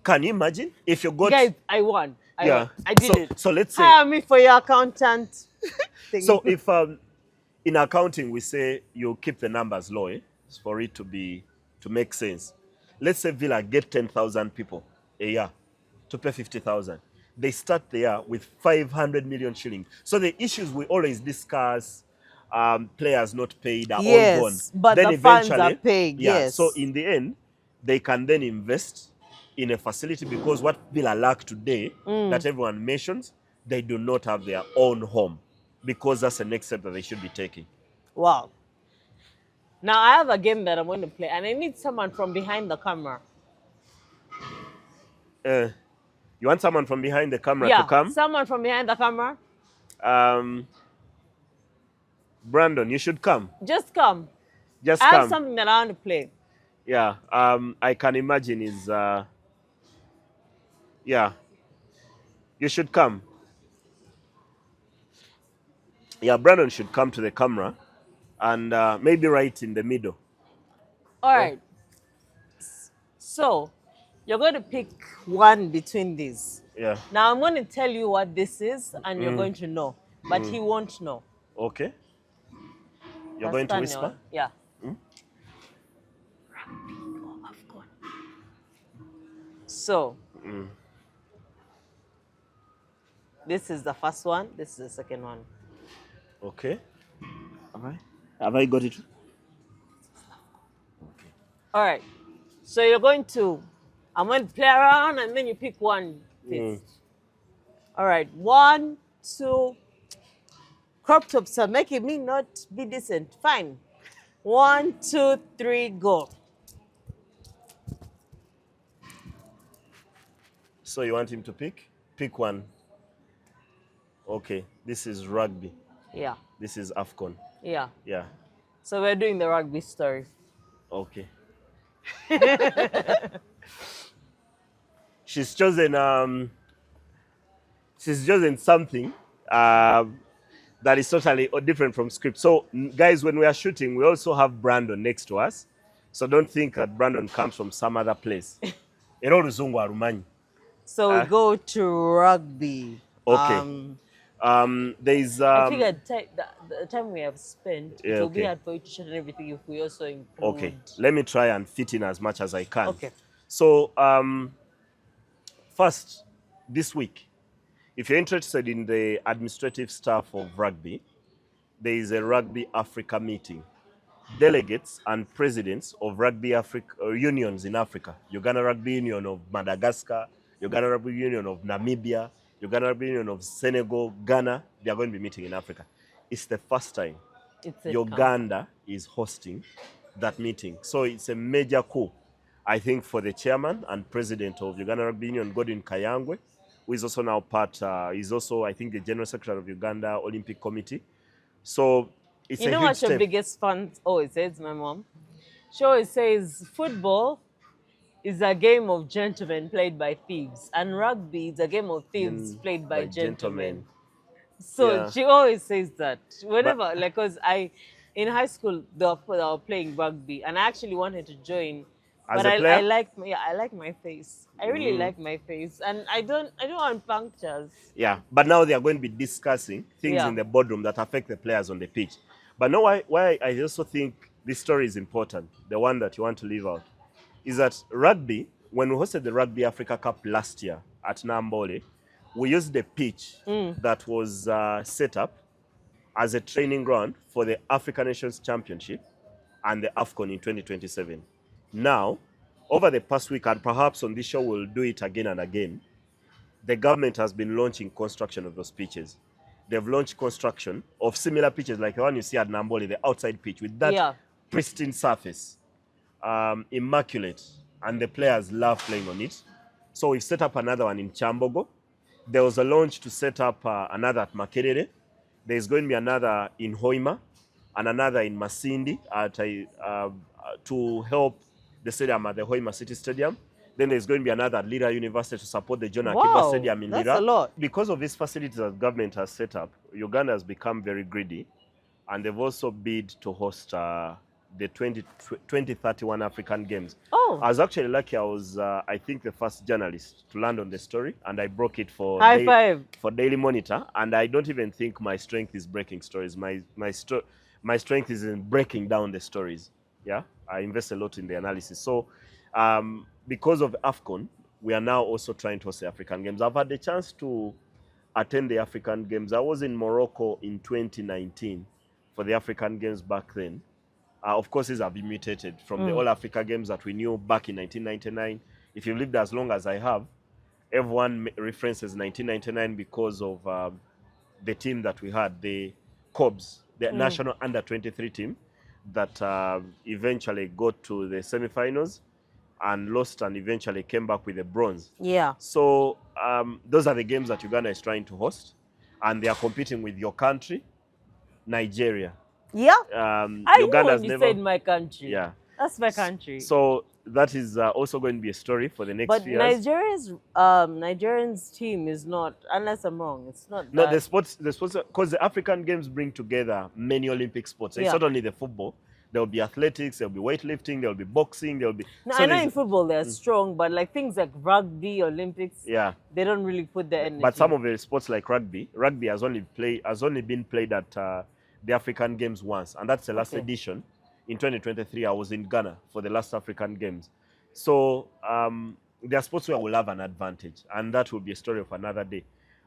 Can you imagine if you got... Guys, I won. I did it. So let's say... Hire me for your accountant. So if in accounting we say you keep the numbers low, for it to make sense. Let's say Villa get 10,000 people a year to pay 50,000. They start the year with 500 million shillings. So the issues we always discuss, players not paid, are all gone. Yes, but Then the funds are eventually, paid. yeah. Yes. So in the end, they can then invest in a facility, because what Villa lack today, that everyone mentions, they do not have their own home, because that's the next step that they should be taking. Wow. Now I have a game that I'm going to play, and I need someone from behind the camera. You want someone from behind the camera to Yeah, come? someone from behind the camera. Brandon, you should come. Just come. Just I have come. something that I want to play. Yeah, I can imagine is, yeah, you should come. Yeah, Brandon should come to the camera, and maybe right in the middle. All right. So, you're going to pick one between these. Yeah, Now, I'm going to tell you what this is, and you're going to know. But he won't know. okay. You're That's going to Daniel. whisper? Yeah. Oh, I've gone. So, this is the first one. This is the second one. Okay. Have I got it? All right. So you're going to, I'm going to play around and then you pick one piece. All right. 1, 2. Crop tops are making me not be decent. Fine. 1, 2, 3, go. So you want him to pick? Pick one. Okay. This is rugby. Yeah. This is AFCON. Yeah. Yeah. So we're doing the rugby story. Okay. She's chosen something that is totally different from script. So guys, when we are shooting, we also have Brandon next to us. So don't think that Brandon comes from some other place. Era oluzungu alumanyi. So we go to rugby. Okay. There's I figured the time we have spent, Yeah, it will be okay. hard for you to shoot and everything if we also include. okay. Let me try and fit in as much as I can. Okay. So first, this week, if you're interested in the administrative staff of rugby, there is a Rugby Africa meeting. Delegates and presidents of rugby unions in Africa, Uganda Rugby Union of Madagascar, Uganda Rugby Union of Namibia, Uganda Rugby Union of Senegal, Ghana, they are going to be meeting in Africa. It's the first time It's a Uganda is hosting that meeting. So it's a major coup, I think, for the chairman and president of Uganda Rugby Union, Godwin Kayangwe, who is also now he's also, I think, the general secretary of Uganda Olympic Committee. So it's You a know huge what your step. biggest fan always says, my mom? She always says football is a game of gentlemen played by thieves, and rugby is a game of thieves played by gentlemen. So Yeah. she always says that whenever, like, because in high school they were playing rugby, and I actually wanted to join, As but a player? I like my face. I really like my face, and I don't want punctures. Yeah, but now they are going to be discussing things Yeah. in the boardroom that affect the players on the pitch. But no, why I also think this story is important, the one that you want to leave out, is that rugby, when we hosted the Rugby Africa Cup last year at Nambole, we used the pitch that was set up as a training ground for the African Nations Championship and the AFCON in 2027. Now, over the past week, and perhaps on this show we'll do it again and again, the government has been launching construction of those pitches. They've launched construction of similar pitches like the one you see at Nambole, the outside pitch, with that Yeah. pristine surface, immaculate, and the players love playing on it. So we've set up another one in Chambogo. There was a launch to set up another at Makerere. There's going to be another in Hoima and another in Masindi to help the stadium at the Hoima City Stadium. Then there's going to be another at Lira University to support the John Akiba Wow, Stadium in that's Lira. a lot. Because of these facilities that government has set up, Uganda has become very greedy, and they've also bid to host the 2031 African Games. Oh. I was actually lucky. I was, I think, the first journalist to land on the story, and I broke it for High five. for Daily Monitor. And I don't even think my strength is breaking stories. My strength is in breaking down the stories. Yeah, I invest a lot in the analysis. So because of AFCON, we are now also trying to host the African Games. I've had the chance to attend the African Games. I was in Morocco in 2019 for the African Games back then. Of course, these have been mutated from the All Africa Games that we knew back in 1999. If you've lived as long as I have, everyone references 1999 because of the team that we had, the Cobs, the national under-23 team that eventually got to the semi-finals and lost and eventually came back with a bronze. Yeah. So those are the games that Uganda is trying to host, and they are competing with your country, Nigeria. Yeah. I know Uganda's when you never said my country. Yeah. That's my country. So that is also going to be a story for the next But few years. Nigerian's team is not, unless I'm wrong, it's not. No, that. the sports, because the African Games bring together many Olympic sports. It's Yeah. not only the football. There will be athletics, there will be weightlifting, there will be boxing, there will be. No, so I know there's- in football they're strong, but like things like rugby, Olympics, Yeah, they don't really put the energy. but some of the sports like rugby has only been played at the African Games once, and that's the last Okay. edition. In 2023, I was in Ghana for the last African Games. So there are sports where we'll have an advantage, and that will be a story of another day.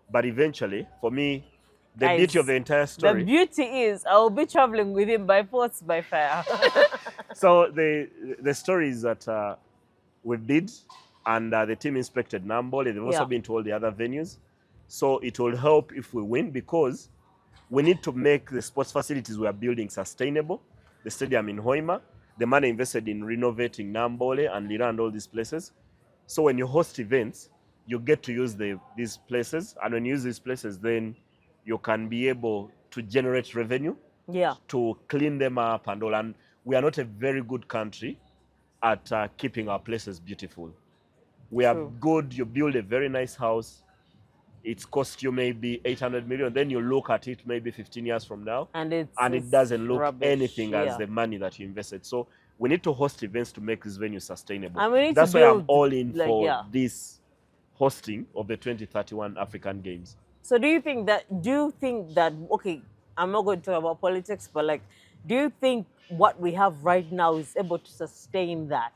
But eventually, for me, the Guys, beauty of the entire story. The beauty is I will be traveling with him by force, by fire. So the story is that we bid, and the team inspected Nambole. They've also Yeah. been to all the other venues. So it will help if we win, because we need to make the sports facilities we are building sustainable. The stadium in Hoima, the money invested in renovating Nambole and Lira and all these places. So when you host events, you get to use these places, and when you use these places, then you can be able to generate revenue, Yeah. to clean them up and all. And we are not a very good country at keeping our places beautiful. We are True. good. You build a very nice house. It's cost you maybe 800 million. Then you look at it maybe 15 years from now, And it it's doesn't look rubbish. anything Yeah. as the money that you invested. So we need to host events to make this venue sustainable. And we need That's to why I'm build, all in like, for yeah. this hosting of the 2031 African Games. So do you think that, okay, I'm not going to talk about politics, but like, do you think what we have right now is able to sustain that?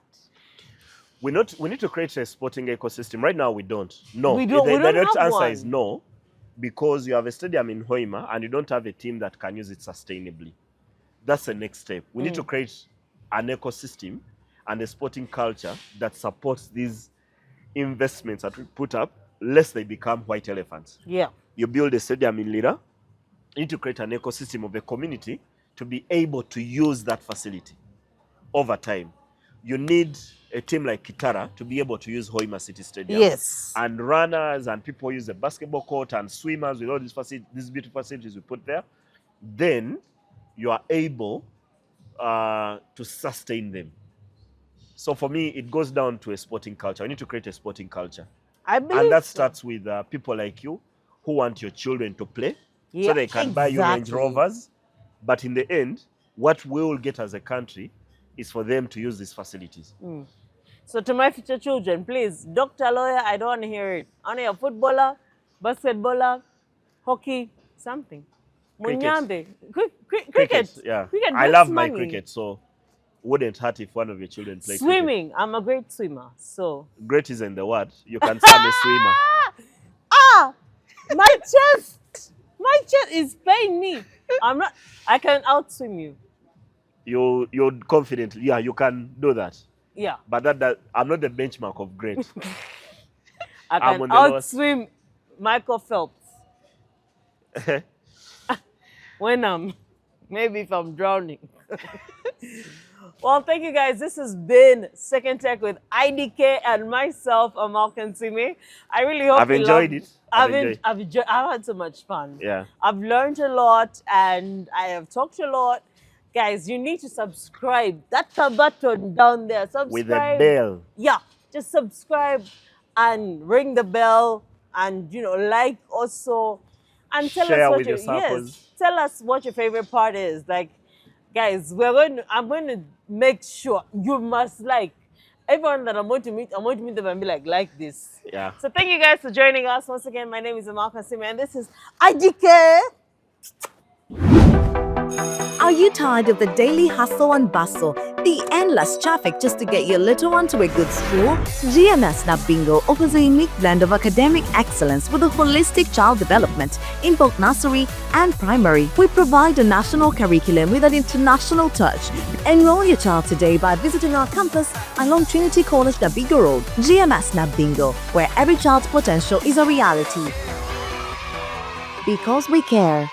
We need to create a sporting ecosystem. Right now, we don't. No. We don't- The we don't direct have answer one. is no, because you have a stadium in Hoima and you don't have a team that can use it sustainably. That's the next step. We need to create an ecosystem and a sporting culture that supports these investments that we put up, lest they become white elephants. Yeah. You build a stadium in Lira, you need to create an ecosystem of a community to be able to use that facility over time. You need a team like Kitara to be able to use Hoima City Stadium. Yes. And runners and people use the basketball court and swimmers with all these beautiful facilities we put there. Then you are able to sustain them. So for me, it goes down to a sporting culture. I need to create a sporting culture. I believe And that so. starts with people like you who want your children to play, Yeah, so they can buy you Range exactly. Rovers. But in the end, what we will get as a country is for them to use these facilities. So to my future children, please, doctor, lawyer, I don't want to hear it. I want to hear footballer, basketballer, hockey, something. Cricket. Munyambe. Cricket. Yeah. Cricket I brings love my money. cricket, so wouldn't hurt if one of your children played cricket. Swimming. I'm a great swimmer. So. Great isn't the word. You can say I'm a swimmer. Ah! My chest! My chest is paying me. I can outswim you. You're confident. Yeah, you can do that. Yeah. But that I'm not the benchmark of great. I I'm can on the lowest. outswim Michael Phelps. Maybe if I'm drowning. Well, thank you guys. This has been Second Take with IDK and myself, Amal Kansiime. I really hope I've you enjoyed loved- it. I've I've had so much fun. Yeah. I've learned a lot and I have talked a lot. Guys, you need to subscribe. That's a button down there. Subscribe. With a bell. Yeah, just subscribe and ring the bell and, like also. And tell Share us what with your circles. tell us what your favorite part is. Like, guys, I'm going to make sure you must like everyone that I'm going to meet them and be like this. Yeah. So thank you guys for joining us. Once again, my name is Amal Kansiime and this is IDK. Are you tired of the daily hustle and bustle, the endless traffic just to get your little one to a good school? GMS Nabingo offers a unique blend of academic excellence with a holistic child development in both nursery and primary. We provide a national curriculum with an international touch. Enroll your child today by visiting our campus along Trinity College Nabingo Road. GMS Nabingo, where every child's potential is a reality. Because we care.